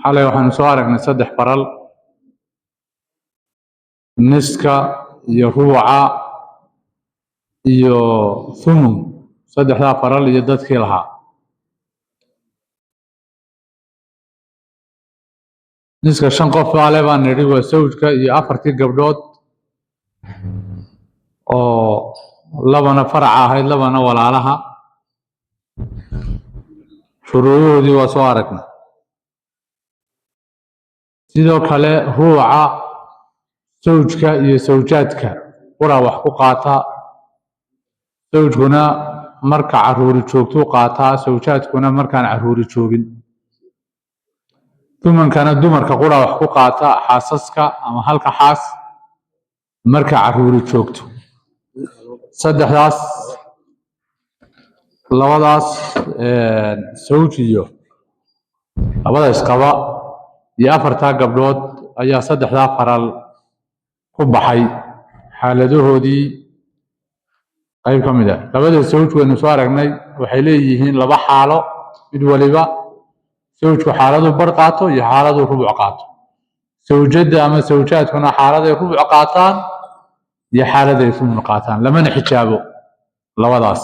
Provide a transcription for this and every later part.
حالي waxaan soo aragnay saddex faral niska iyo ruuca iyo thumun saddexda faral iyo dadkii lahaa niska shan qof baa leh baan nidhi waa sawjka iyo afartii gabdhood oo labana faraca ahayd labana walaalaha shuruudoodii waa soo aragnay sidoo kale ruuca sawjka iyo sawjaadka waraa wax ku qaata sawjkuna marka caruuri joogtuu qaataa sawjaadkuna markaan caruuri joogin dumankana dumarka qura wax ku qaata xaasaska ama halka xaas marka caruuri joogto saddexdaas labadaas sawj iyo labada isqaba iyo afartaa gabdhood ayaa saddexdaa faral ku baxay xaaladahoodii qayb ka mid ah labada sawj waynu soo aragnay waxay leeyihiin laba xaalo mid waliba sawjku xaaladuu bar qaato iyo xaaladuu rubuc qaato sawjadda ama sawjaadkuna xaaladay rubuc qaataan iyo xaaladay thumun qaataan lamana xijaabo labadaas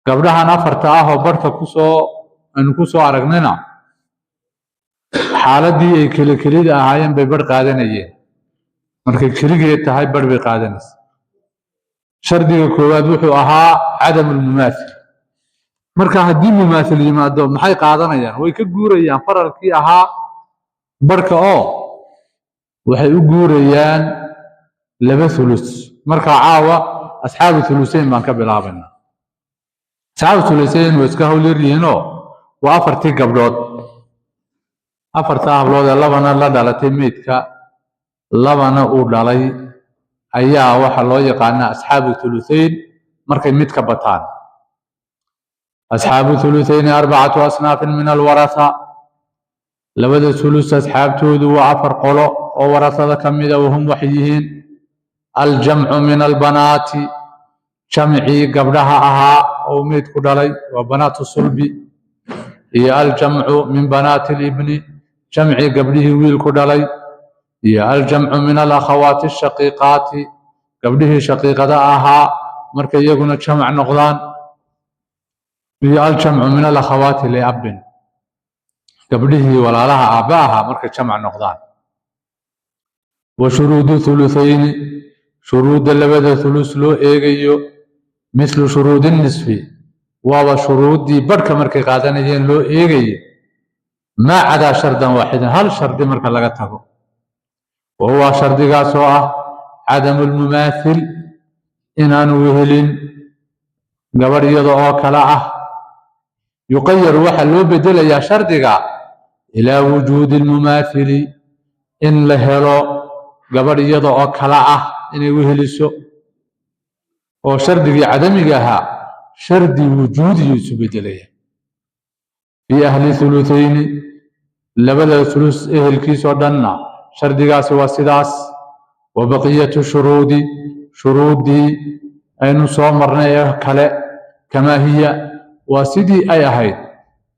gabdhahan afarta ah oo barhka aynu ku soo aragnayna xaaladii ay kelida ahaayeen bay barh qaadanayeen markay keligeed tahay barh bay qaadanaysa shardiga koowaad wuxuu ahaa cadamu lmumaathil marka haddii mumaathil yimaado maxay qaadanayaan way ka guurayaan faralkii ahaa barhka oo waxay u guurayaan laba thulus marka caawa asxaabu thulusayn baan ka bilaabaynaa asxaabu thulusayn way iska howlyar yihiinoo waa afartii gabdhood afartaa hablood ee labana la dhalatay meydka labana uu dhalay ayaa waxa loo yaqaanaa asxaabu thulusayn markay mid ka bataan asxaabu thuluthayni arbacatu asnaafin min alwaratha labada thulus asxaabtoodu waa afar qolo oo warathada ka mida wahum waxay yihiin aljamcu min albanaati jamcii gabdhaha ahaa oo meydku dhalay waa banaatu sulbi iyo aljamcu min banaati libni jamcii gabdhihii wiilku dhalay iyo aljamcu min alakhawaati ashaqiiqaati gabdhihii shaqiiqada ahaa markay iyaguna jamac noqdaan iyo aljamcu min alakhawaati liabin gabdhihii walaalaha aabba ahaa markay jamac noqdaan wa shuruudu thuluthayni shuruudda labada thulus loo eegayo mislu shuruudi nisfi waaba shuruuddii barhka markay qaadanayeen loo eegayo maa cadaa shardan waaxidan hal shardi marka laga tago wa huwa shardigaas oo ah cadamu lmumaathil inaanu wehelin gabadh iyada oo kale ah yuqayaru waxaa loo bedelayaa shardiga ilaa wujuudi lmumaathili in la helo gabadh iyada oo kale ah inay weheliso oo shardigii cadamiga ahaa shardi wujuudiyuu isu bedelaya fii ahli thuluthayni labada thulus ehelkiisoo dhanna shardigaasi waa sidaas wa baqiyatu shuruudi shuruuddii aynu soo marnay ee kale kamaa hiya waa sidii ay ahayd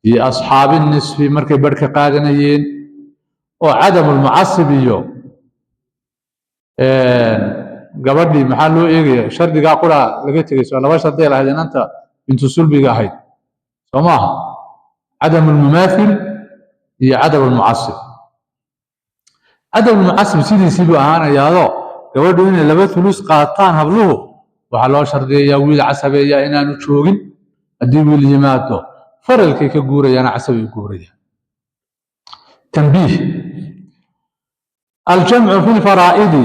fii asxaabi nisfi markay barhka qaadanayeen oo cadamu lmucasib iyo gabadhii maxaa loo eegaya shardigaa quraa laga tegay soo laba sharday lahayd inanta bintu sulbiga ahayd soo maaha cadamu lmumaathil iyo cadamu lmucasib cadamu lmucasib sidiisiibuu ahaanayaadoo gabadhu inay laba thulus qaataan habluhu waxaa loo shardiyayaa wiil casabeeya inaanu joogin haddii wiil yimaado faralkay ka guurayaana casabay u guurayaan tanbiih aljamcu fi lfaraa'idi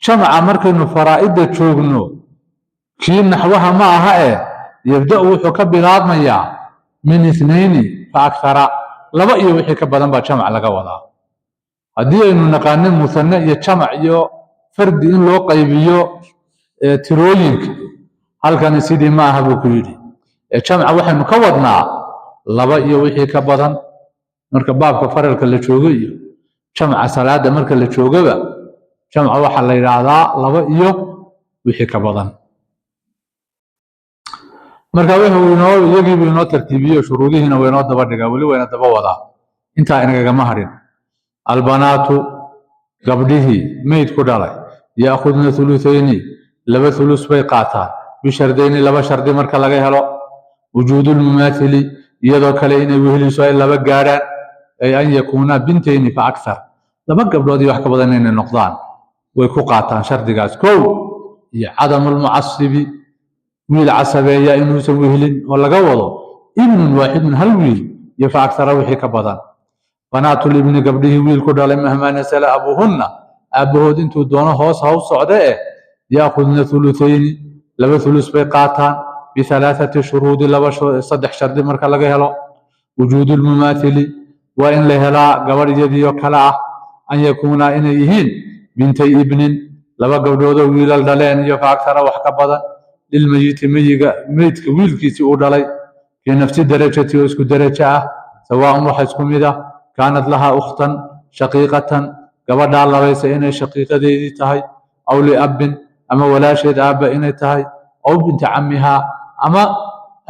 jamca markaynu faraa'idda joogno kii naxwaha ma aha yabda-u wuxuu ka bilaabmayaa min ithnayni fa akthara laba iyo wixii ka badan baa jamc laga wadaa haddii aynu naqaanin musanne iyo jamac iyo fardi in loo qaybiyo tirooyinka halkani sidii ma aha buu ku yidhi jamca waxaynu ka wadnaa laba iyo wixii ka badan marka baabka faralka la joogo iyo jamca salaada marka la joogaba jamca waxaa la yidhaahdaa laba iyo wixii ka badan marka wuxuu inoo iyagiibu inoo tartiibiyo shuruudihiina waa inoo daba dhigaa weli wayna daba wadaa intaa inagagama harin albanaatu gabdhihii mayd ku dhalay yaakhudna ulutayni laba ulus bay qaataan bishardayni laba shardi marka laga helo wujuudulmumaathili iyadoo kale inay weheliso ay laba gaadhaan ay an yakuuna bintayni fa akthar laba gabdhood iyo wax ka badan inay noqdaan way ku qaataan shardigaas kow iyo cadamulmucasibi wiil casabeeya inuusan wehelin oo laga wado ibnun waaxidun hal wiil iyo fa akhara wixii ka badan banaatulibni gabdhihii wiil ku dhalay mahmaa nasala abuuhunna aabbahood intuu doono hoos ha u socde yaakhudna ulutayni laba ulus bay qaataan bialaaati shuruudi saddex shardi marka laga helo wujuudulmumaathili waa in la helaa gabadh iyadiioo kale ah an yakuuna inay yihiin bintay ibnin laba gabdhoodoo wiilal dhaleen iyo fa akhara wax ka badan lilmayiti meydka wiilkiisii uu dhalay fii nafsi darajati oo isku darajo ah sawaaun waxa isku mid ah kaanat lahaa ukhtan shaqiiqatan gabadhaa labaysa inay shaqiiqadeedii tahay aw liabbin ama walaasheed aabba inay tahay aw binti cammihaa ama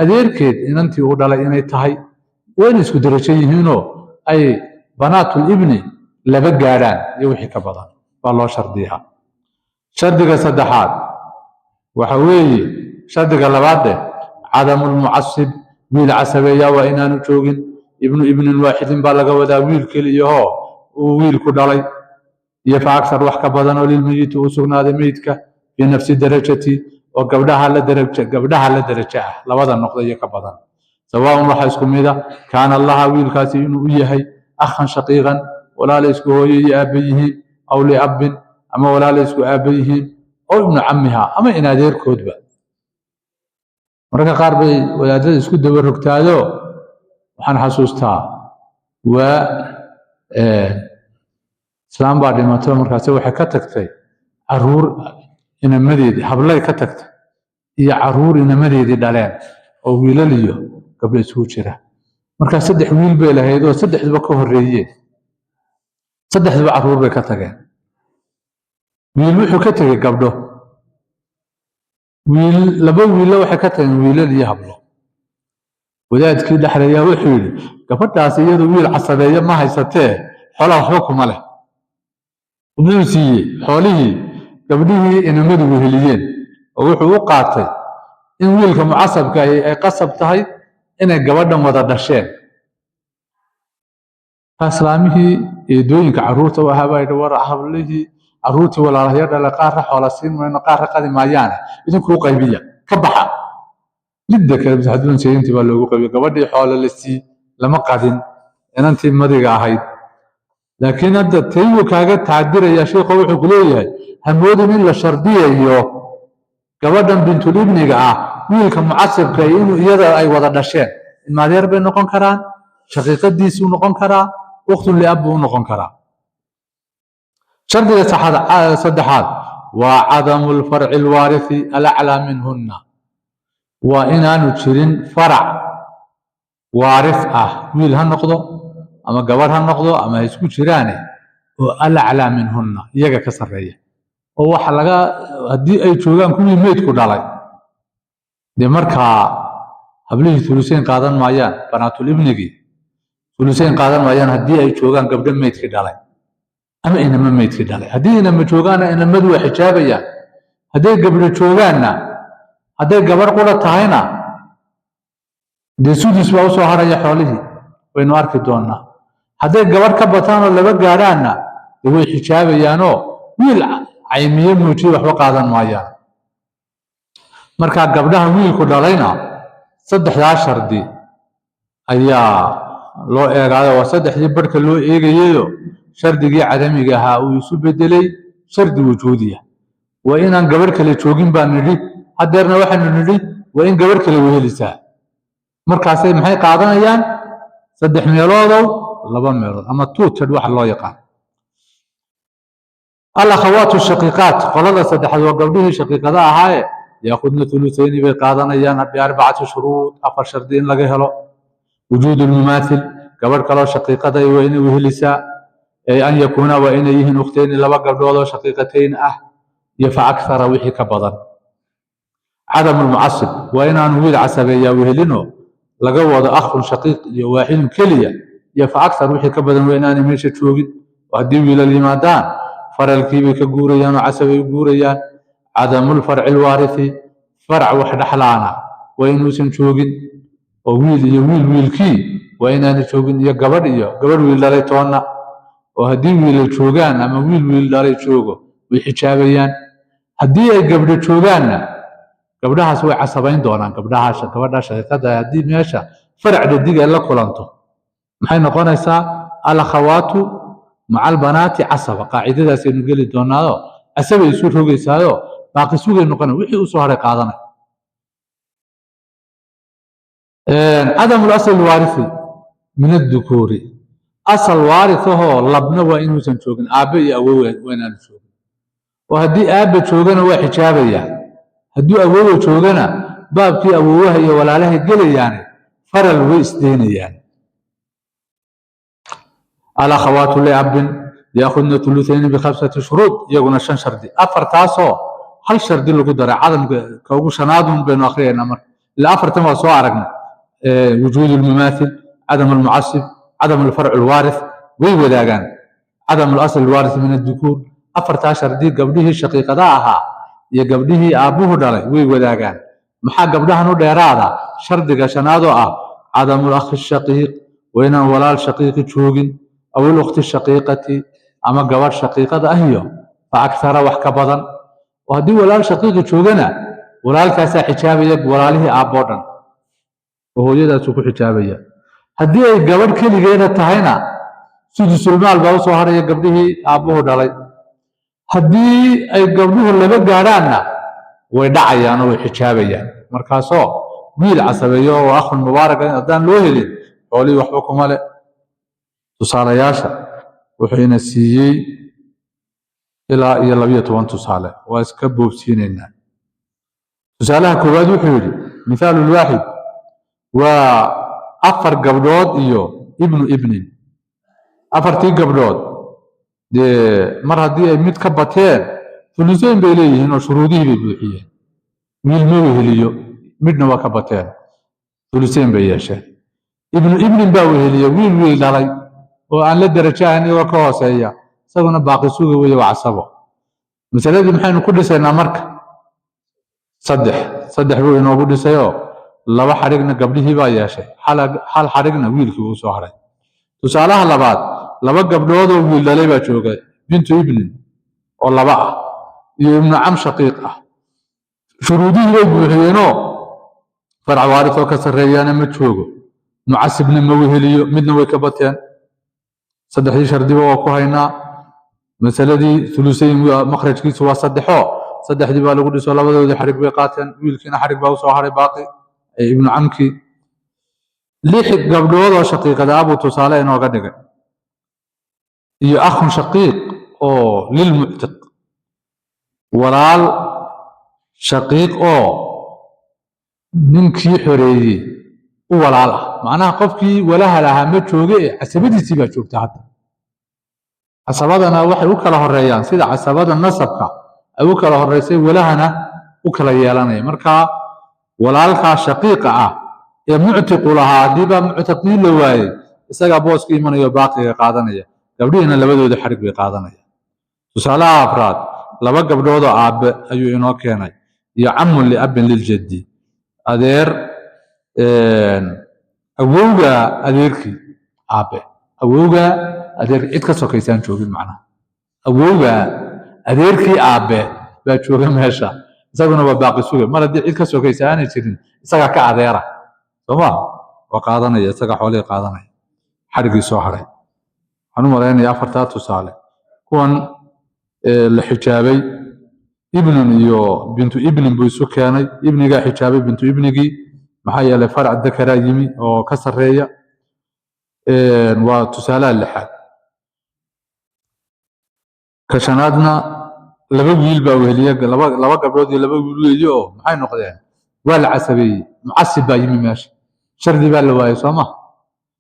adeerkeed inantii uu dhalay inay tahay wayna isku darajo yihiinoo ay banaatulibni laba gaadhaan iyo wixii ka badan baa loo shardiyaa shardiga saddexaad waxa weeye shardiga labaade cadamulmucasib wiil casabeeya waa inaanu joogin ibnu ibnin waaxidin baa laga wadaa wiil keliyahoo uu wiil ku dhalay iyo fa aksar wax ka badan oo lilmeyiti uu sugnaaday meydka fii nafsi darajati oo gabdhaha la darajo ah labada noqda iyo ka badan sawaaun waxa isku mida kaana laha wiilkaasi inuu u yahay akhan shaqiiqan walaala isku hooye iyo aabba yihiin aw liabbin ama walaala isku aabba yihiin oo ibnu cammiha ama in adeerkoodba mararka qaar bay wadaadada isku daba rogtaado waxaan xasuustaa waa islaam baa dhimato markaase waxay ka tagtay caruur inamadeedii hablay ka tagtay iyo caruur inamadeedii dhaleen oo wiilal iyo gabdho isugu jira markaa 3 wiil bay lahayd oo 3duba ka horeeyeen 3duba caruur bay ka tageen wiil wuxuu ka tegey gabdho laba wiilo waxay ka tageen wiilal iyo hablo wadaadkii dhexlayaa wuxuu yidhi gabadhaas iyadu wiil casabeeye ma haysatee xoolaha waxba kuma leh wuxuu siiyey xoolihii gabdhihii inamadu weheliyeen oo wuxuu u qaatay in wiilka mucasabka ay qasab tahay inay gabadhan wada dhasheen islaamihii eedooyinka caruurta u ahaa baa yidhi war hablihii caruurtii walaalahyo dhale qaarra xoola siin mayno qaarra qadi maayaane idinkuu qaybiya ka baxa lidda kale bisaxduun sayintii baa loogu qaybiya gabadhii xoola la sii lama qadin inantii madiga ahayd laakiin hadda tayu kaaga tacdiraya sheekhu wuxuu ku leeyahay hamoodin in la shardiyayo gabadhan bintulibniga ah wiilka mucasibka inuu iyada ay wada dhasheen ilmaadeer bay noqon karaan shaqiiqadiisuu noqon karaa ukhtun liab buu noqon karaa shardiga saddexaad waa cadamu lfarci alwaarithi alaclaa minhunna waa inaanu jirin farac waarith ah wiil ha noqdo ama gabadh ha noqdo ama ha isku jiraane oo alaclaa minhunna iyaga ka sarreeya oo waxa haddii ay joogaan kuwii meydku dhalay dee markaa hablihii uluseyn qaadan maayaan banaatulibnigii uluseyn qaadan maayaan haddii ay joogaan gabdho meydkii dhalay ama inama meydkii dhalay haddii inama joogaanna inamadu waa xijaabayaan hadday gabdho joogaanna hadday gabadh qura tahayna dee sudus baa usoo haraya xoolihii waynu arki doonnaa hadday gabadh ka bataanoo laba gaadhaanna dee way xijaabayaanoo wiil caymiye muujiye waxba qaadan maayaan markaa gabdhaha wiilku dhalayna 3daa shardi ayaa loo eegaayo waa 3dii barhka loo eegayeyo shardigii cadamiga ahaa uu isu bedelay shardi wujuudiya waa inaan gabadh kale joogin baan nidhi haddeerna waxaanu nidhi waa in gabadh kale wehelisaa markaasay maxay qaadanayaan 3 meeloodow 2 meelood ama tuutad waxa loo yaqaan alakhawaatu shaqiiqaat qolada saddexaad waa gabdhihii shaqiiqada ahaaye yaakhudna ulutayni bay qaadanayaan biarbacati shuruud 4 shardi in laga helo wujuudu lmumaathil gabadh kaloo shaqiiqada waa inay wehelisaa an yakuuna waa inay yihiin ukhtayni 2 gabdhoodoo shaqiiqatayn ah iyo fa akthara wixii ka badan عدم المعصب وإن أن ويل عصبية وهلينه لقوض أخ شقيق واحد كلية يفأكثر وحي كبدا وإن أن ميشة توقي وهدي إلى الإمادان فرالكيبي كقوريان وعصبي قوريان عدم الفرع الوارثي فرع وحد حلانا وإن وسن توقي وويل يويل ويلكي وإن أن توقي يقبر ويل داري تونا وهدي ويل توقان أما ويل داري توقو ويحجابيان هدي قبر توقان gabdhahaas way casabayn doonaan gabadha shaqada hadii meesha faracda diga la kulanto maxay noqonaysaa al-akhawatu ma'a al-banati casaba qaacidadaas aynu gali doonaado asaba isu rogaysaayo baaqi sugay noqon wixii u soo haray qaadanay adam al-asl al-warisi min ad-dukuri asal warithaho labna waa inuusan joogin aabe iyo awoowe waa inaan joogin oo hadii aabe joogana waa xijaabayaan hadduu awoowo joogana baabkii awoowaha iyo walaalaha gelayaan faral way isdeynayaan al-akhawatu li'abin yaakhudna thuluthayn bi khamsati shurud yaguna shan shardi afar taasoo hal shardi lagu daray cadamka ka ugu shanaadun baynu akhriyayna mar ila afartan waa soo aragna wujuud al-mumathil adam al-mu'assib adam al-far' al-warith way wadaagaan adam al-asl al-warith min ad-dukur afarta shardi gabdhihii shaqiiqada ahaa iyo gabdhihii aabuhu dhalay way wadaagaan maxaa gabdhahan u dheeraada shardiga shanaad oo ah cadamul akhi shaqiiq wayna walaal shaqiiq joogin aw al ukhti shaqiiqati ama gabadh shaqiiqada ah iyo fa akthara wax ka badan oo hadii walaal shaqiiq joogana walaalkaas xijaabaya walaalihii aabbo dhan oo hooyadaas ku xijaabaya hadii ay gabadh kaligeeda tahayna sudusul maal baa soo haraya gabdhihii aabuhu dhalay haddii ay gabdhuhu laba gaadhaanna way dhacayaan oo way xijaabayaan markaasoo wiil casabeeyo oo akhun mubaarak haddaan loo helin xoolii waxba kuma le tusaalayaasha wuxuuna siiyey ilaa iyo 12 tusaale waa iska boobsiinaynaa tusaalaha koowaad wuxuu yidhi mithaalul waahid waa afar gabdhood iyo ibnin afartii gabdhood mar haddii ay mid ka bateen thulusayn bay leeyihiin oo shuruudihii bay buuxiyeen wiil ma weheliyo midna waa ka bateen thulusayn bay yeesheen ibnin baa weheliya wiil dhalay oo aan la darajo ahayn oo ka hooseeya isaguna baaqi suga weeye waa casabo masaladii maxaynu ku dhisaynaa marka saddex buu inoogu dhisayoo laba xarigna gabdhihii baa yeeshay hal xarigna wiilkii uu soo haray tusaalaha labaad laba gabdhood oo wiil dhalay baa jooga bintu ibnin oo laba ah iyo ibnu cam shaqiiq ah shuruudihii bay buuxiyeenoo farc waarith oo ka sarreeyaana ma joogo mucasibna ma weheliyo midna way ka bateen saddexdii shardiba waa ku haynaa masaladii thulusayn makhrajkiisu waa saddexdii baa lagu dhiso labadoodii xarig bay qaateen wiilkiina xarig baa usoo haray baaqi ibnu camkii 6 gabdhood oo shaqiiqada abuu tusaale inooga dhigay iyo akhun shaqiiq oo lilmuctiq walaal shaqiiq oo ninkii xoreeyey u walaal ah macnaha qofkii walaha lahaa ma jooge casabadiisii baa joogta hadda casabadana waxay u kala horeeyaan sida casabada nasabka ay u kala horeysay walahana u kala yeelanaya markaa walaalkaa shaqiiqa ah ee muctiqu lahaa haddii baa muctiqii la waayey isagaa booska imanayo baaqiga qaadanaya gabdhihiina labadooda xarig bay qaadanaya tusaalaha afraad laba gabdhood oo aabe ayuu inoo keenay iyo camun liabin liljaddi adeer awowga adeerkii aabe awowga adeer cid ka sokaysaan joogin macnaha awowga adeerkii aabe baa jooga meesha isaguna waa baaqi suga mar haddii cid ka sokaysa aanay jirin isagaa ka adeera sooma waa qaadanaya isaga xoolihii qaadanaya xarigii soo haray waxaan u malaynayaa afartaa tusaale kuwan la xijaabay ibnin iyo bintu ibnin buu isu keenay ibnigaa xijaabay bintu ibnigii maxaa yeelay farac dakaraa yimi oo ka sarreeya waa tusaalaha lixaad ka shanaadna laba wiil baa weheliye laba gabdhood iyo laba wiil weeye oo maxay noqdeen waa la casabeeyey mucasib baa yimi meesha shardi baa la waayey sooma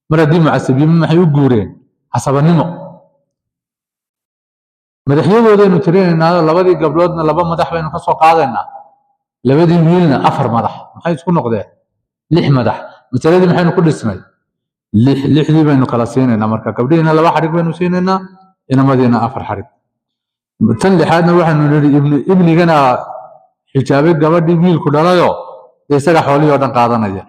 mar haddii mucasib yimi maxay u guureen casabanimo madaxyadoodaynu tirinaynaa labadii gabdhoodna laba madax baynu ka soo qaadaynaa labadii wiilna 4 madax maxay isku noqdeen 6 madax masaladii maxaynu ku dhisnay lixdii baynu kala siinaynaa marka gabdhihiina 2 xarig baynu siinaynaa inamadiina 4 xarig tan lixaadna waxaanu nidhi ibnigana xijaabay gabadhii wiilku dhalayo isaga xoolihii oo dhan qaadanaya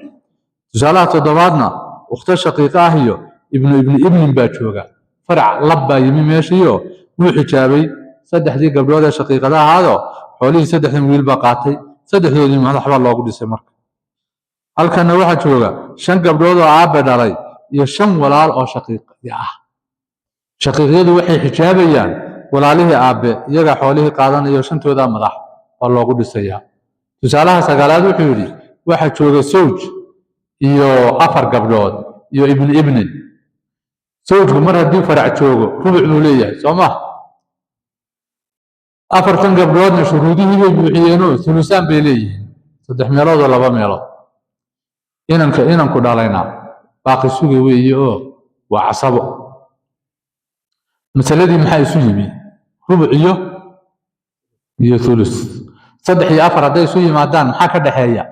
tusaalaha toddobaadna ukhta shaqiiqa ah iyo ibnin baa jooga farac lab baa yimi meeshiiyo wuu xijaabay saddexdii gabdhood ee shaqiiqada ahaado xoolihii saddexdan wiil baa qaatay saddexdoodii madax baa loogu dhisay marka halkana waxaa jooga 5 gabdhood oo aabe dhalay iyo 5 walaal oo shaqiiqi ah shaqiiqyadu waxay xijaabayaan walaalihii aabe iyaga xoolihii qaadanayo 5tooda madax waa loogu dhisayaa tusaalaha sagaalaad wuxuu yidhi waxaa jooga sawj iyo 4 gabdhood iyo ibnin sawjku mar haddii farac joogo rubuc buu leeyahay soo ma 4 gabdhoodna shuruudihii bay buuxiyeenoo sulusaan bay leeyihiin 3 meelood oo 2 meelood inanku dhalayna baaqi sugi weeye oo waa casabo masaladii maxaa isu yimi rubuc iyo thulus 3 iyo 4 hadday isu yimaadaan maxaa ka dhaxeeya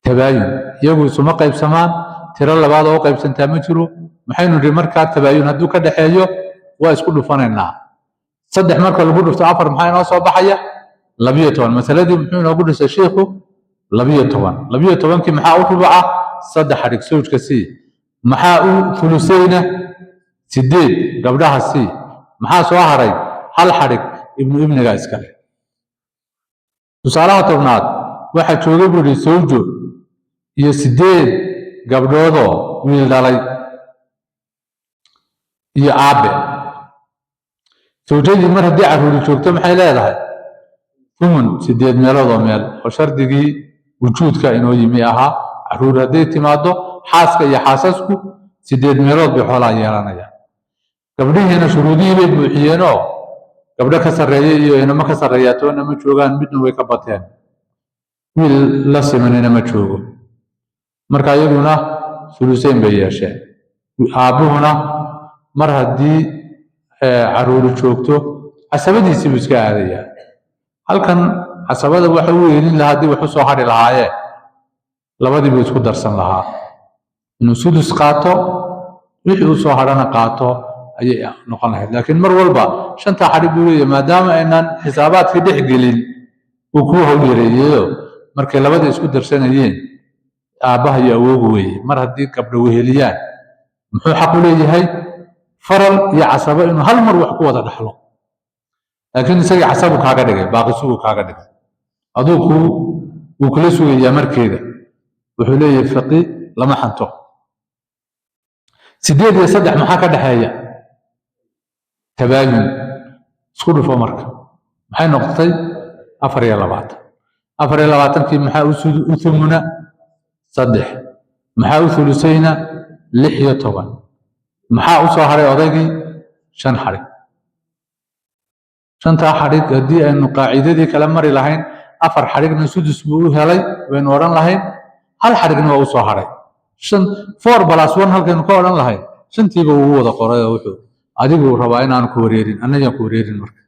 tabaayun iyagu isuma qaybsamaan tiro labaad oo qaybsantaa ma jiro maxaynu nidhi markaa tabaayun hadduu ka dhaxeeyo waa isku dhufanaynaa 3 marka lagu dhufto 4 maxaa inoo soo baxaya 12 masaladii muxuu inoogu dhisay sheekhu 12 kii maxaa u rubuca 3 xarig sawjka sii maxaa u thulusayna 8 gabdhaha sii maxaa soo haray 1 xarig ibniga iskale tusaalaha tobnaad waxaa jooga buu yidhi sawjo iyo 8 gabdhoodoo wiil dhalay iyo aabe sawjadii mar haddii carruuri joogto maxay leedahay 8 meelood oo meel oo shardigii wujuudka inoo yimi ahaa carruur hadday timaado xaaska iyo xaasasku 8 meelood bay xoolaa yeelanayaan gabdhihiina shuruudihii bay buuxiyeenoo gabdho ka sarreeya iyo inamo ka sarreeyaa toona ma joogaan midna way ka bateen wiil la simanina ma joogo marka iyaduna sulusayn bay yeesheen aabbuhuna mar haddii carruuri joogto casabadiisii buu iska aadayaa halkan casabada waxa uu yeelin lahaa haddii wax u soo hadhi lahaayeen labadii buu isku darsan lahaa inuu sudus qaato wixii u soo hadhana qaato ayay noqon lahayd laakiin mar walba 5 xarig buu leeyahay maadaama aynaan xisaabaadkii dhex gelin uu ku hawl yareeyo markay labada isku darsanayeen aabaha iyo awoogu weeye mar haddii gabdho weheliyaan muxuu xaq u leeyahay faral iyo casabo inuu hal mar wax ku wada dhaxlo laakiin isagii casabu kaaga dhigay baaqi sugu kaaga dhigay adugu wuu kula sugayaa markeeda wuxuu leeyahay faqi lama xanto 8 iyo 3 maxaa ka dhaxeeya tabaayun isku dhufo marka maxay noqotay 24 kii maxaa u thumuna 3 maxaa u thulusayna 16 maxaa u soo haray odaygii 5 xarig 5 xarig haddii aynu qaacidadii kala mari lahayn 4 xarigna sudus buu u helay waynu odhan lahayn 1 xarigna waa u soo haray 4+1 halkaynu ka odhan lahayn 5tiiba wuu wada qoray oo wuxuu adigu rabaa inaan ku wareerin annagaan ku wareerin marka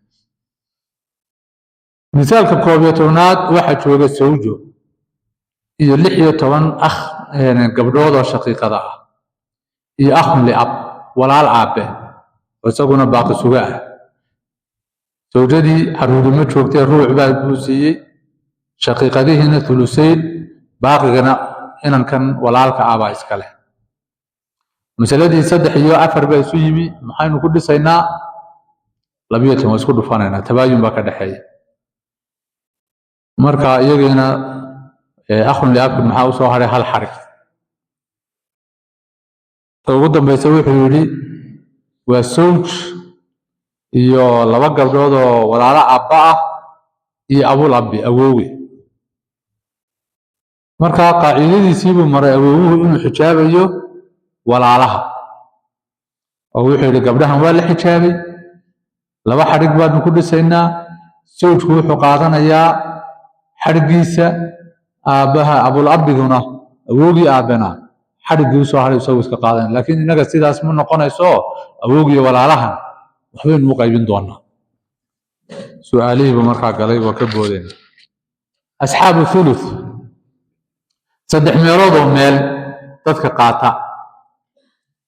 misaalka 11aad waxaa jooga sawjo iyo 16 akh gabdhood oo shaqiiqada ah iyo akhun liab walaal aabe oo isaguna baaqi suga ah sawjadii carruuri ma joogtay ruuc baa buu siiyey shaqiiqadihiina thulusayn baaqigana inankan walaalka ah baa iska leh masaladii 3 iyo 4 baa isu yimi maxaynu ku dhisaynaa 12 waa isku dhufanaynaa tabaayun baa ka dhaxeeya marka iyagiina akhun liabki maxaa u soo haray 1 xarig ugu dambaysa wuxuu yidhi waa sawj iyo 2 gabdhood oo walaalo aabba ah iyo abul abbi awoowe marka qaacidadiisii buu maray awoowuhu inuu xijaabayo walaalaha oo wuxuu yidhi gabdhahan waa la xijaabay 2 xarig baanu ku dhisaynaa sawjku wuxuu qaadanayaa xarigiisa aabbaha abul abbiguna awoogii aabbena xariggii usoo haray isagoo iska qaadanaya laakiin innaga sidaas ma noqonayso awoogiyo walaalahan waxbaynu u qaybin doonaa su-aalihiiba markaa galay waa ka boodeen أصحاب الثلث صدح ميرود وميل تدك قاطع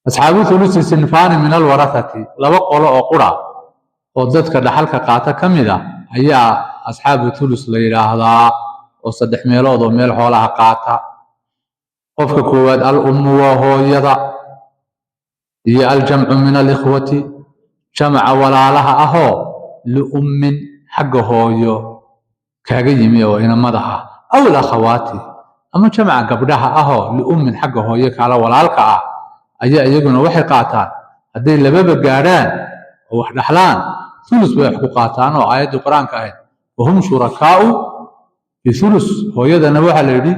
أصحاب الثلث سنفان من الورثة لو قولوا أقرأ وددك دحلك قاطع كمذا هي أصحاب الثلث ليلة وصدح ميرود وميل حولها قاطع قفك كواد الأم وهو يضع هي الجمع من الإخوة جمع ولا لها أهو لأم حقه يو كاجيمي وإن مضحى أو الأخوات أما جمع قبلها أهو لأم حقه يك على ولا القاع أي يجون وحي قاطان هذي اللي باب الجاران وواحد حلان ثلث بيحكوا قاطان وآيات القرآن كاين وهم شركاء في ثلث هو يدا نبوح الذي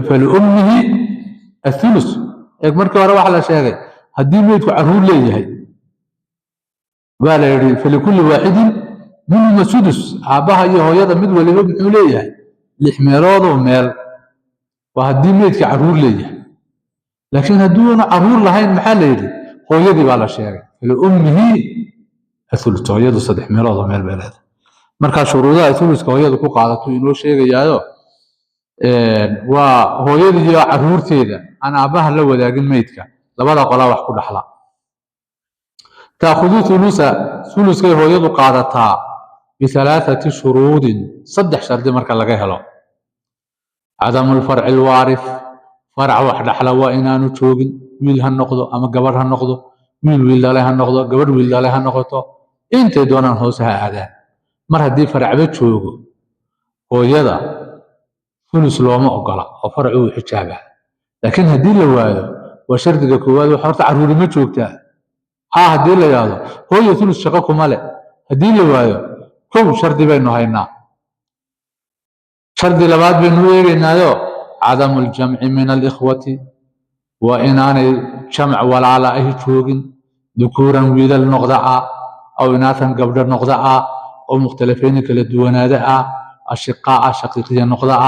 فلأمه الثلث مركب روح على شيء هدي ميت عرور ليه قال يري فلكل واحد منهم السدس عباها هو يدا مد ولا يبن ليه لحميراد وميل وهدي ميت عرور ليه لكن هدون عرور لهين محل يري هو يدي على شيء فلأمه الثلث هو يدا صدح ميراد وميل بلاد مركز شروطها الثلث هو يدا كو قادته إنه شيء ياهو وهويدي عرورتيدا أنا أباها لو ذاك الميتك لبدا قلا wax ku dhaxla تأخذ ثلث كي هويدو قادتها بثلاثة شروط صدح شرط marka laga helo عدم الفرع الوارث فرع wax dhaxla waa inaanu joogin wiil ha noqdo ama gabar ha noqdo wiil dhalay ha noqdo gabar wiil dhalay ha noqoto intay doonaan hoos ha aadaan mar hadii faracba joogo hooyada ثلث لوما أقلا وفرعه حجابه لكن هدي لوايا وشرط كواد وحرت عروري ما جوجتها ها هدي لياده هو ثلث شقاكم ماله هدي لوايا كم شرط بينه هينا شرط لبعض بينه ويرنا عدم الجمع من الإخوة وإن أنا جمع ولا على أي شوقين ذكورا ويدا النقضاء أو إناثا قبل النقضاء أو مختلفين كلا دواناداء الشقاء شقيقيا النقضاء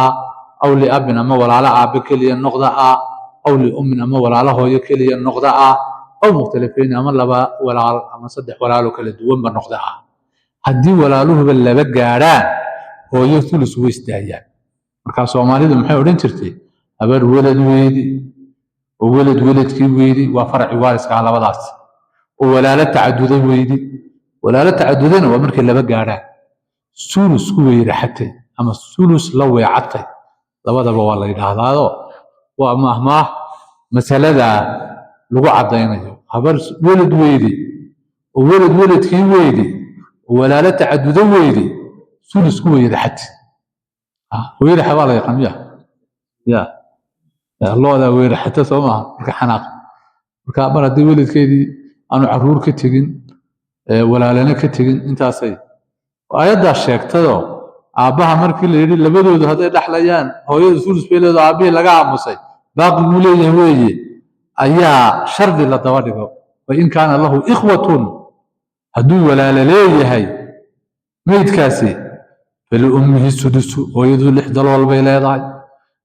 أو لأب أما ولا على أب كليا النقضاء أو لأم أما ولا على هو كليا النقضاء أو مختلفين أما لبا ولا أما صدح ولا له كلا دوان بالنقضاء هدي ولا له بلا بجاران هو يثلث ويستهيان مركز سومالي ده محاورين ترتي أبر ولد ويدي وولد كي ويدي وفرع وارث على وضعت ولا لا تعدد ويدي ولا لا تعددنا ومرك اللي بجاران ثلث ويري حتى أما الثلث لو يعطي labadaba waa la yiraahdo waa mahma masalada lagu cadeynayo habar walad weeydi oo waladkii weeydi walaala tacadudo weeydi ثلث ku weeydi xad weeydi xawala yaqamiya ya looda weeydi xataa Soomaa marka xanaaq marka baradii waladkeedii aanu caruur ka tagin walaalana ka tagin intaasay ayada sheegtado aabaha markii la yiri labadoodu haday dhaxlayaan hooyadu sulus beeleedo aabaha laga aamusay baaqi uu leeyahay weeye ayaa shardi la daba dhigo wa in kaana lahu ikhwatun haduu walaala leeyahay meydkaasi bal ummihi sudus hooyadu lix dalool bay leedahay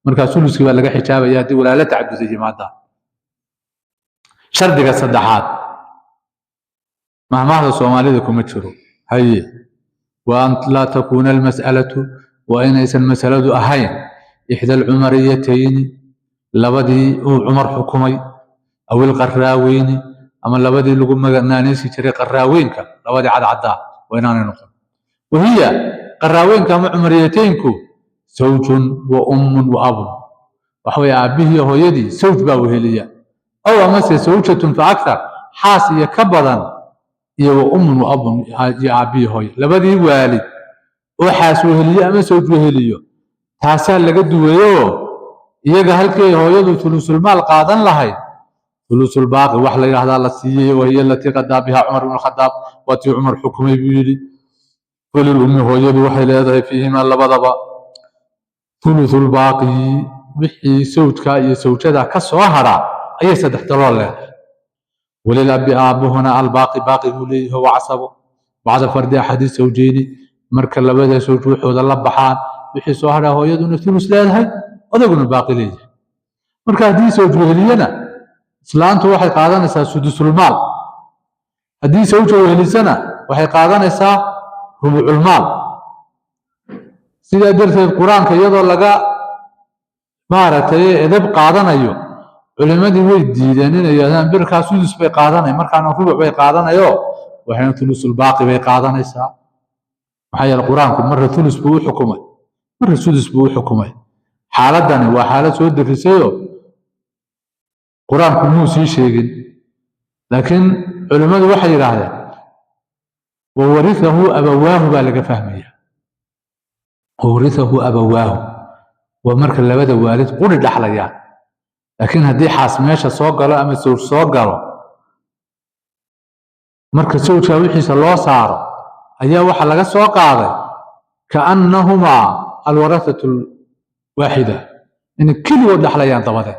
marka suluski baa laga xijaabaya hadii walaala tacadduday jimaada shardiga saddexaad mahmaahda Soomaalida kuma jiro haye وأن لا تكون المسألة وإن يسن مسألة أهين إحدى العمريتين لبدي عمر حكمي أو القراوين أما لبدي لقم نانيسي شري قراوينك لبدي عدا وإن أنا نقول وهي قراوينك مع عمريتينكو زوج وأم وأب وحوي أبيه هو يدي زوج باوهلية أو أمس زوجة فأكثر حاسية كبرا iyo ummu abun ya abi hooy labadii waalid oo xaasuheliyo ama soo heliyo taasa laga duwayo iyaga halkay hooyadu thulusul maal qaadan lahayd thulusul baaqi wax la yiraahdo la siiyay oo hiya lati qadabiha Umar ibn Khattab wati Umar xukumay biyidi kulul ummi hooyadu waxay leedahay fiihima labadaba thulusul baaqi wixii sawjka iyo sawjada ka soo hara ayay saddex dalool leedahay وللأب هنا الباقي باقي وليه هو عصبه بعد فرد حديث زوجيني مركل لبدا زوج وحود الله بحان وحي سو هدا هويدنا ثلث لهي ودغنا باقي ليه marka hadii soo joogiliyana islaantu waxay qaadanaysaa sudusul maal hadii soo joogilisana waxay qaadanaysaa ربع المال سيدا درت القرآن كيضا لقى مارتي إذا بقادنا أيو علماء ويديدين يدان بركا سدس بي قادنا مركا ربع بي قادنا أيو وحين ثلث الباقي بي قادنا يسا وحيا القرآن مرة ثلث بو حكومة مرة سدس بو حكومة حالتنا وحالة سود الرسيو قرآن كموسي شيء لكن علماء وحي هذا وورثه أبواه بالك فهمية وورثه أبواه ومرك اللي بدا والد قول الدحليان لكن هدي حاس ماشى صوغله أما سوق صوغله مرك سوق وحيس الله صار أيها وحا لغا سو قاday كأنهما الورثة الواحدة إن كل ودحليان طبعا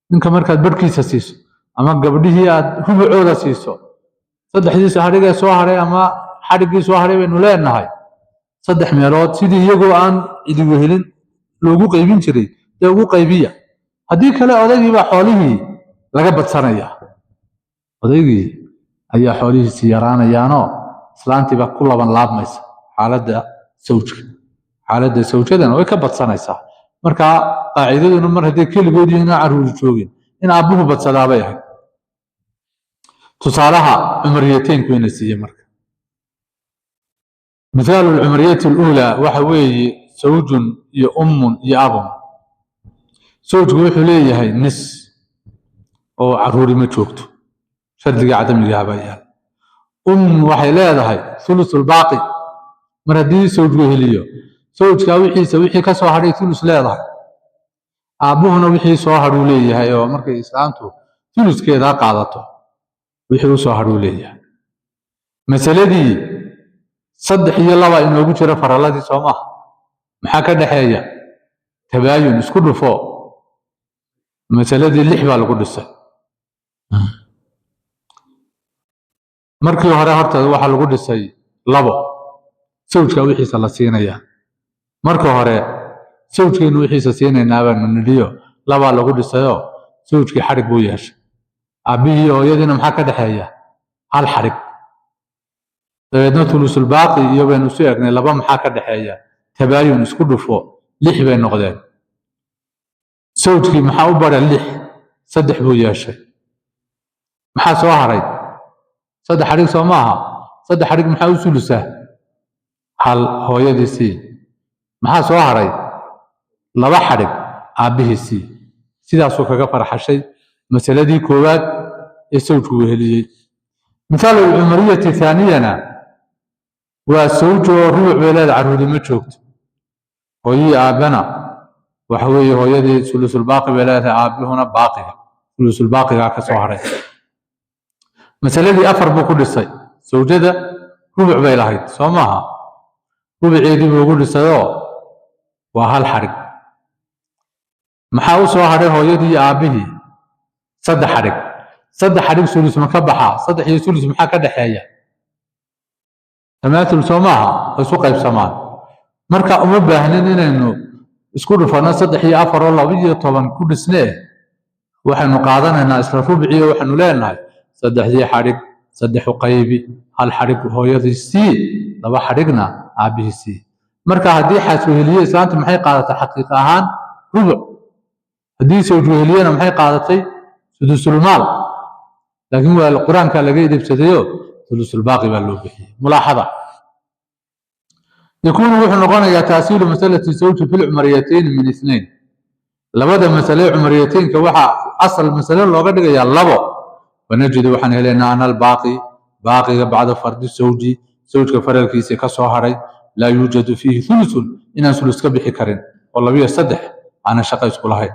ninka markaad barkiisa siiso ama gabadhii aad hubcooda siiso saddexdiisa xariga soo haray ama xarigii soo haray baynu leenahay saddex meelood sidii iyagoo aan idigu helin loogu qaybin jiray ee ugu qaybiya hadii kale odaygii baa xoolihii laga badsanaya odaygii ayaa xoolihiisa yaraanayaano islaantii baa ku laban laabmaysa xaaladda sawjadana way ka badsanaysaa marka qaacidaduna mar hadii keligood yihiin caruur joogin in aabuhu badsadaa bay ahayd tusaalaha umriyateen ku inasiiyay marka مثال العمرية الأولى وحوي زوج يا أم يا أب زوج وحوليه هي نس أو عروري ما شوكته شد عدم الجابية وحيلها هي ثلث الباقي مردي زوج وهليه زوج كويحي كسو هري ثلث لا ضحي aabuhuna wixii soo hadhuu leeyahay oo markay islaamtu fuluskeeda qaadato wixii soo hadhuu leeyahay masaladii 3 iyo 2 inoogu jira faraladii Soomaa maxaa ka dhaxeeya tabaayun isku dhufo masaladii 6 baa lagu dhisay markii hore horta waxa lagu dhisay 2 sawjka wixii la siinaya markii hore sawjkeenu wixii siinayna baan nidhiyo 2 lagu dhisayo sawjkii xarig buu yeeshay abiyo hooyadina maxaa ka dhaxeeya hal xarig dabeedna thulusul baaqi iyo baynu soo eegnay 2 maxaa ka dhaxeeya tabaayun isku dhufo 6 bay noqdeen sawjkii maxaa u bara 6 3 buu yeeshay maxaa soo haray 3 xarig soo maaha 3 xarig maxaa u sulusaa hal hooyadiisii maxaa soo haray 2 xarig aabihiisii sidaasoo kaga farxashay masaladii koowaad ee sawjku weheliyay مثال العمرية الثانية وزوج روح بلاد عروض ما جوجت وهي آبنا وحوي هو يدي ثلث الباقي بلاد آبي هنا باقي ثلث الباقي كسوهرة مثلا دي أفر بكل الصي زوجة ربع بيلاهيد سماها ربع يدي بكل الصي وهالحرق محاو سوهرة هو يدي آبيه صد حرق صد حرق ثلث مكبحة صد حي ثلث محاكا دحية تماثل سماها وسوق السمان مركا أمبهنين إنه اسكول فانا صد حي أفر الله بيجي طبعا كل سنة وحنو قاعدنا هنا إسرافو بعيه وحنو لنا صد حي حرق صد حقيبي هالحرق هو يدي السي لما حرقنا عبيه السي مركا هدي حسوهلية سانت محي قادة حقيقة هان ربع هدي سوجوهلية محي قادة سدس المال لكن هو القرآن كان لقيت بسديو ثلث الباقي باللوبحي ملاحظة يكون روح نقول تأصيل مسألة الزوج في العمريتين من 2 لبدا مسألة عمريتين كوحة أصل المسألة لو قد يا لبو ونجد وحن هلنا أنا باقي بعد فرد الزوجي زوج كفر الكيسي كصهري لا يوجد فيه ثلث إن ثلث كبحي كرين والله بيه صدح أنا شقي سكولهاي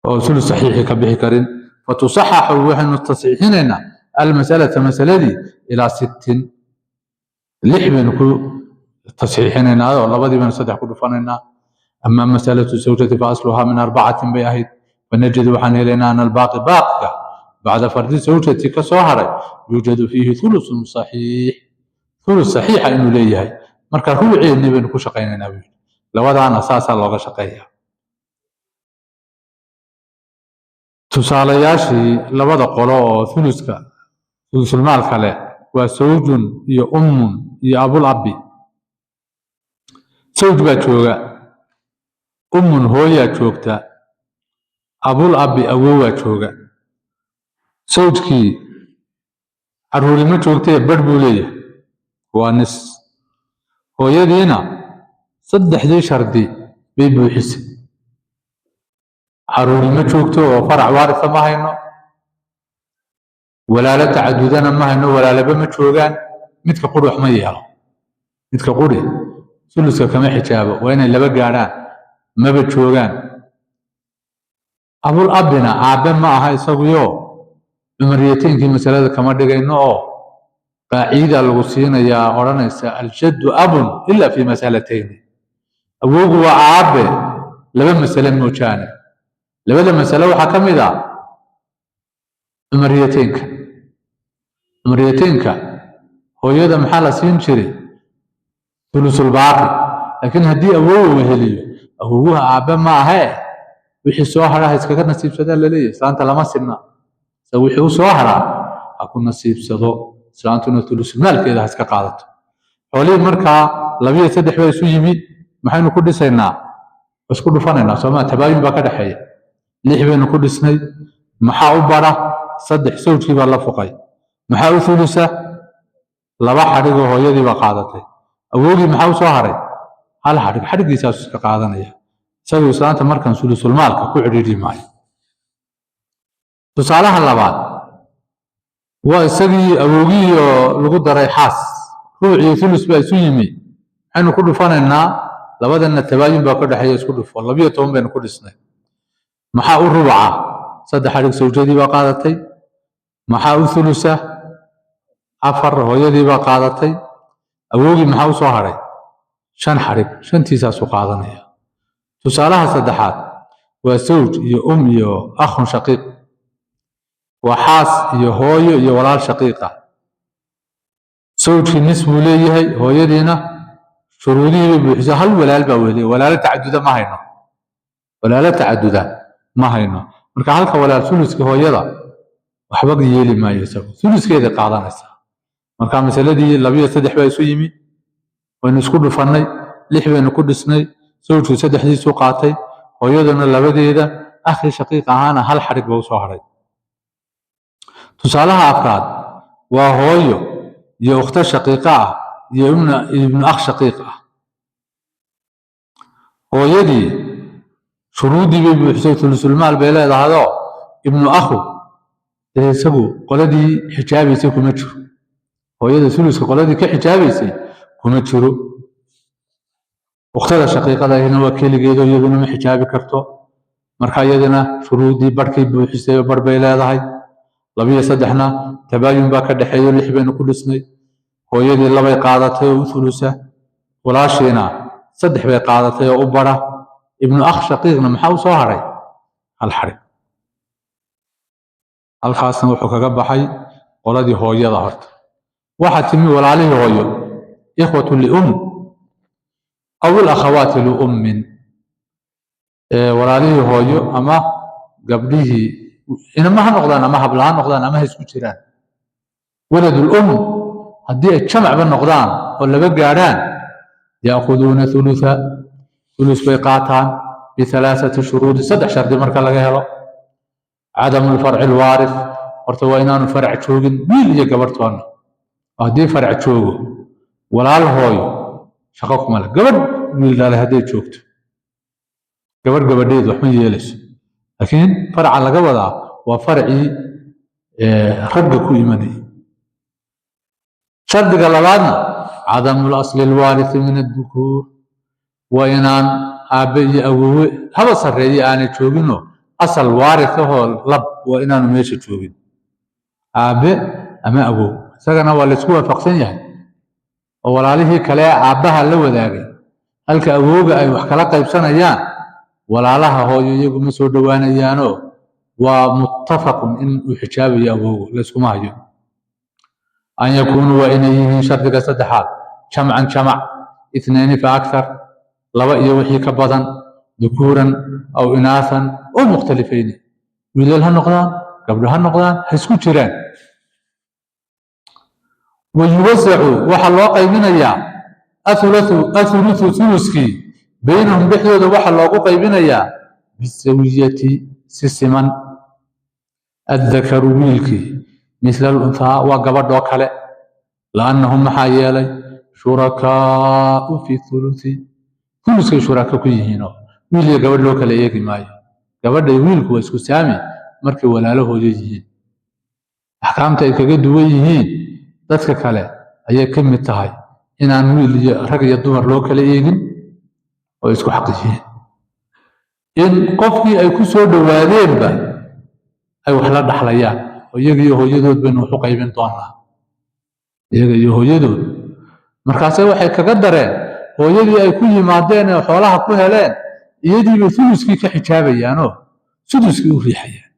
أو ثلث صحيح كبحي كرين فتصحح وحن التصحيحين المسألة مسألة إلى 6 لحبن كل تصحيحين والله بدي من صدح كل فننا أما مسألة الزوجة فأصلها من 4 بيهيد فنجد وحن إلينا أن الباقي باقي بعد فرد الزوجة كصهرة يوجد فيه ثلث صحيح إنه ليه مركا هو عيد نبي كل شقينا نبي لو هذا أنا أساسا لغة شقيها tusaalayaashii labada qolo oo thulusul maalka leh waa zawjun iyo ummun يا أبو الأبي زوج باتشوغا هو ياتشوغتا أبو الأبي أبوه ياتشوغا زوجكي عروري ما joogtee bar buu leeyahay waa nis hooyadiina saddexdii shardi bay buuxisay caruuri ma joogto oo farac waarisa ma hayno walaalo tacadudana ma hayno walaalaba ma joogaan midka quri wax ma yeelo midka quri suluska kama xijaabo waa inay laba gaadhaan maba joogaan abul abina aabe ma aha isaguyo cumariyateenkii masalada kama dhigayno oo قاعدة لغسينا يا أورانيس الجد أب إلا في مسألتين أبوه وعاب لبا مسألة موشانة لبدا مسألة وحكم إذا مريتينك هو يودا محالة سينشري ثلث الباقي لكن هدي أبوه وهليه أبوه عاب ما هي وحي سوحرة هيسكاكت نسيب سدا لليه سلانتا لما سيبنا سوحي سوحرة أكون نسيب سدو سلانتنا ثلث المال كذا هسك قاعدته حولي مركا لبيه سدح بي سو يمي maxaynu ku dhisaynaa isku dhufanayna Soomaa tabaayun ba ka dhaxeeya lix baynu ku dhisnay maxaa u bara saddex sawjkii baa la fuqay maxaa u thulusa laba xadhigo hooyadii baa qaadatay awoogii maxaa u soo haray hal xadhigiisa iska qaadanaya isagu islaanta markan thulusul maalka ku xiriiri maayo tusaalaha labaad waa isagii awoogii oo lagu daray xaas ruuxii thulus baa isu yimi waxaynu ku dhufanaynaa labadana tabaayun baa ka dhaxeeya isku dhufo 12 baynu ku dhisnay maxaa u rubaca saddex xadhig sawjadii baa qaadatay maxaa u thulusa afar hooyadii baa qaadatay awoogii maxaa u soo haray shan xadhig shantiisaas u qaadanaya tusaalaha saddexaad waa sawj iyo iyo akhun shaqiiq وحاس يهوي يولال شقيقة سوتي نسبه ليه هو يدينا شرودي بحزة هل ولا البولي ولا لا تعدد ما هينا ولا لا تعدد ما هينا مركا هلك ولا ثلث هو يدا وحبق يلي ما يسوي ثلث كذا قاعدنا سا مركا مسألة دي لبيه سدح بي سويمي ونسكب فني لح بين قدسني سوتي سدح دي سوقاتي هو يدنا لبدي ده أخي شقيقة أنا هل حرق بوصهري tusaalaha afraad waa hooyo iyo ukhta shaqiiqa ah iyo ibn akh shaqiiq ah hooyadii shuruudii bay buuxisay thulusul maal bay leedahay ibn akhu isagu qoladii xijaabaysay kuma jiro hooyada thuluska qoladii ka xijaabaysay kuma jiro ukhtada shaqiiqada ahina waa keligeedo iyaduna ma xijaabi karto marka iyadana shuruudii barkay buuxisay bar bay leedahay لبيه سدحنا تباين باك دحيو لح بين كل سنة هو يدي لبي قادته وثلثه ولا شينا سدح بي قادته وبره ابن أخ شقيقنا محاو صهري الحرق الخاصة وحكا قبحي ولدي هو يظهرت واحد تمي ولا عليه هو إخوة لأم أو الأخوات لأم ولا عليه هو أما قبله إنما هنقضان أما هبلان نقضان أما هيسكو جيران ولد الأم هدي الجمع بالنقضان ولا بقاران يأخذون ثلث بيقاتان بثلاثة شروط سدح شرط مركا لغيهلو عدم الفرع الوارث ورتوينان الفرع تشوغن ميل يقبرتوان هدي فرع تشوغ ولا الهوي شقوق مالك قبر ميل دالي هدي تشوغت قبر ديد وحمي يلس لكن فرع على قبضة وفرعي رجك إيماني شرط قلبنا عدم الأصل الوارث من الذكور وإنان أبي أو هذا سرّي أنا تشوفينه أصل وارث هو لب وإنان ميش تشوفين أبي أما أبو سكنا ولا سكوا فقسين يعني أول عليه كلا أبها لو ذاك هل كأبوه أي وحكلا قيب سنة يان ولا لها هو يجيكم مسود وانا يانو ومتفق إن حجاب أبوه لسكم هاجو أن يكونوا وإنيه شرط صدحات شمع اثنين فأكثر لو يوحي كبضا ذكورا أو إناثا أو مختلفين ويلها النقدان قبلها النقدان حسكو تيران ويوزع وحلو قيبنيا الثلث ثلثكي بينهم بحدود وحلو قيبنيا بالسوية سسمن الذكر ويلكي مثل الأنثى وقبض وكله لأنهم محايلي شركاء في الثلث ثلث شركاء كيهينو ويلي قبض لو كله يجي ماي قبض ويلك واسكو سامي مركي ولا له يجي أحكامته كجد ويهين dadka kale ayay ka mid tahay inaan wiil iyo rag iyo dumar loo kala eegin oo isku xaqiijiyeen in qofkii ay ku soo dhawaadeenba ay wax la dhaxlayaan oo iyaga iyo hooyadood bay wax u qaybin doonaa iyaga iyo hooyadood markaas waxay kaga dareen hooyadii ay ku yimaadeen ee xoolaha ku heleen iyadii bay thuluskii ka xijaabayaan oo suduskii u riixayaan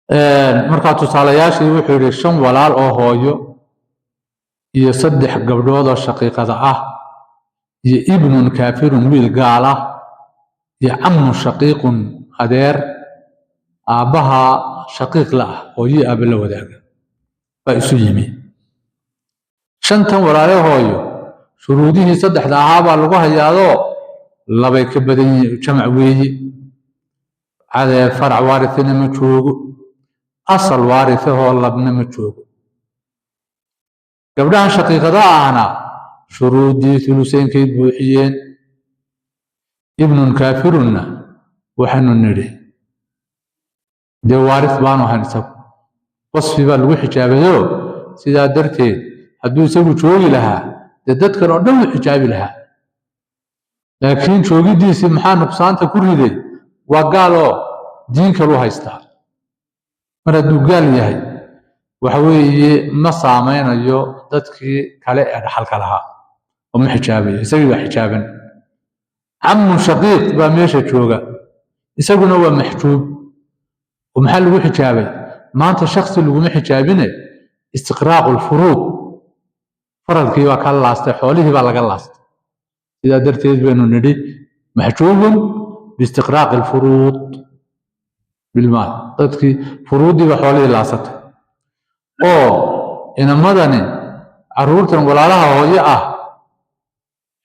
marka tusaalayaashii wuxuu yiri 5 walaal oo hooyo iyo 3 gabdhood oo shaqiiqada ah iyo ibnun kaafirun wiil gaal ah iyo ammu shaqiiqun adeer aabaha shaqiiq la ah hooyo aaba la wadaaga ba isu yimi 5 walaal hooyo shuruudihii 3 ahaaba lagu hayaado labay ka badan yihiin jamac weeye adeer farac waarithina ma joogo أصل وارثه لبنا مجوب قبلها شقيقة أنا شروطي ثلثين كيد بوحيين ابن كافرنا وحن النري دي وارث بانو هنسب وصفي بالوحي جابه سيدا درتين هدو سوي شوقي لها تذكر أنه حجابي لها لكن شوقي دي سمحان نقصان تكوري دي وقالوا دين كروها يستحق marka duugal yahay waxa weeye ma saameynayo dadkii kale ee dhaxalka lahaa oo ma xijaabay isagu waa xijaaban ammu shaqiiq baa meesha jooga isaguna waa maxjuub oo maxaa lagu xijaabay maanta shakhsi lagu ma xijaabine istiqraaqul furuud faradkii waa ka laastay xoolihii baa laga laastay sida darteed baynu nidhi maxjuubun biistiqraaqil furuud بالمال dadkii furuudii wax xoolihii laasatay oo inamadani caruurtan walaalaha hooyo ah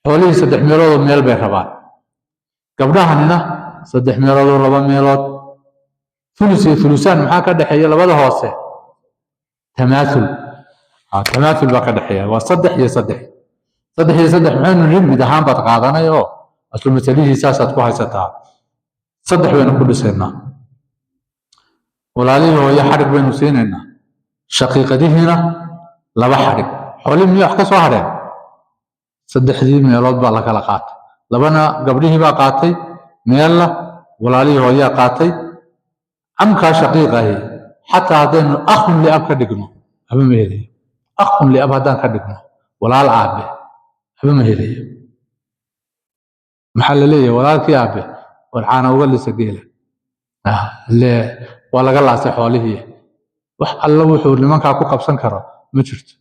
xoolihii 3 meelood meel bay rabaan gabdhahanina 3 meelood 2 meelood thulusan maxaa ka dhaxeeya labada hoose tamaathul tamaathul baa ka dhaxeeya waa 3 iyo 3 3 iyo 3 maxaynu rin mid ahaan baad qaadanayo aslu masalihi saasaad ku haysataa 3 waynu ku dhisaynaa walaalihii hooyo xarig baynu siinaynaa shaqiiqadihiina 2 xarig xoolihii miyay wax ka soo hareen 3 meelood baa la kala qaatay 2 gabdhihii baa qaatay meelna walaalihii hooyo qaatay amka shaqiiqahi xataa hadaynu akhun li ab ka dhigno haba ma helayo akhun li ab hadaan ka dhigno walaal aabe haba ma helayo maxaa la leeyahay walaalkii aabe warcaana uga lisa geela le waa laga laasay xoolihii wax alla wuxuu nimanka ku qabsan karo ma jirto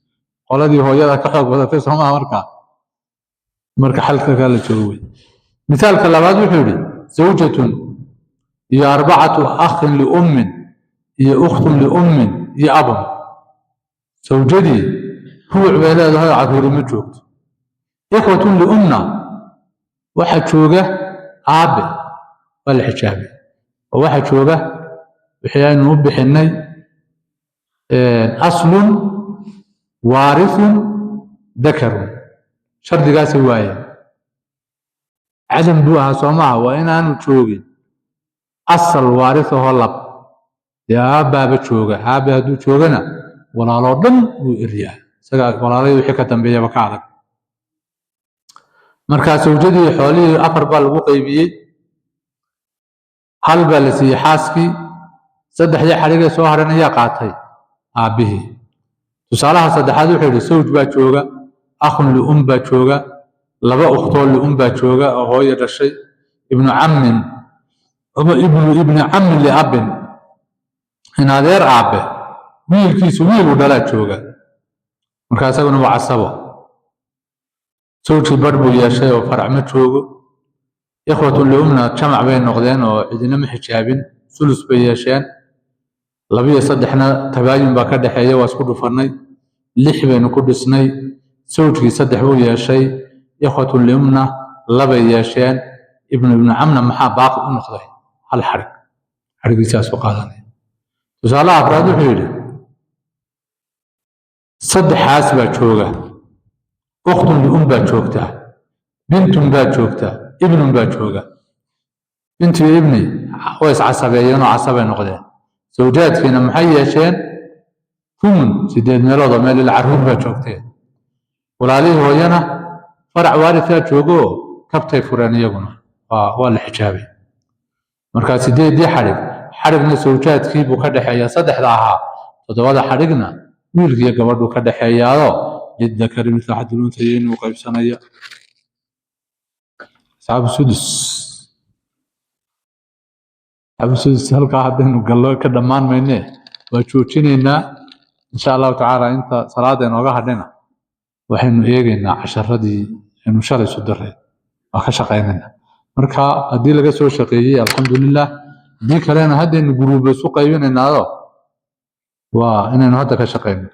qoladii hooyada ka xoog badatay Soomaaliya marka xalka kala joogay misaalka labaad wuxuu yiri zawjatun iyo 4 akhin li ummin iyo ukhtun li ummin iyo abun zawjadii ruuc bay leedahay caruur ma joogto ikhwatun li umna waxa jooga aabe wal xijaabi waxa jooga وحيان بحني أصل وارث ذكر شرط قاسي وايا عدم بوها صومها وإن أنا تشوقي أصل وارث هو اللب يا بابا تشوقي هابا دو تشوقنا ولا لردن وإريا سقاك ولا لي وحكة تنبيه بكعلك مركز وجدي حولي أفر بالوقي بيه هل بالسي حاسكي 3 xariga soo haranaya qaatay aabihi tusaalaha saddexaad wuxuu yiri sawj baa jooga akhun li baa jooga 2 ukhtoo li baa jooga oo hooyo dhashay ibnu ammin ama ibnu ammin li abin in adeer aabe wiilkiisu wiil u dhalaa jooga markaas aguna waa casabo sawjii barbu yeeshay oo farac ma joogo ikhwatu li jamac bay noqdeen oo cidina ma xijaabin sulus bay yeesheen لبي صدحنا تباين بكده حياة واسكت فرني لحبة نكود سني زوجي صدحوا يا شيء إخوة اليمنى لبي يا شان ابن عمنا محا باقي النقطة الحرق حرق يساس وقالني وزال أفراد حيله صدح حاسبة شوقة أخت لأم بات شوقتها بنت بات شوقتها ابن بات شوقة انت ابني ويس عصبيين وعصبين نقدين زوجات فينا محيشين ثم سيدنا ميلوضة ميل العروض بات شوقتين ولاليه وينا فرع وارثات شوقو كبتي فراني يقولون هو الحجابي مركز دي حرقنا زوجات في بكده حيا صدح لها تدوضع حرقنا ويلقي قبضو كده حيا جدا كريم تحت الانثيين وقيب سنية صعب سدس أبو سدس هل قاعدين وقالوا كده مان مني وشوشينينا إن شاء الله تعالى أنت صلاة نوقع لنا وحين إيجينا عشر ردي إنه شري صدره وخشقيننا مركا هدي لقى سوى شقيقي الحمد لله دي كلنا هدي نقولوا بسوق يبين إن هذا وإننا هذا كشقين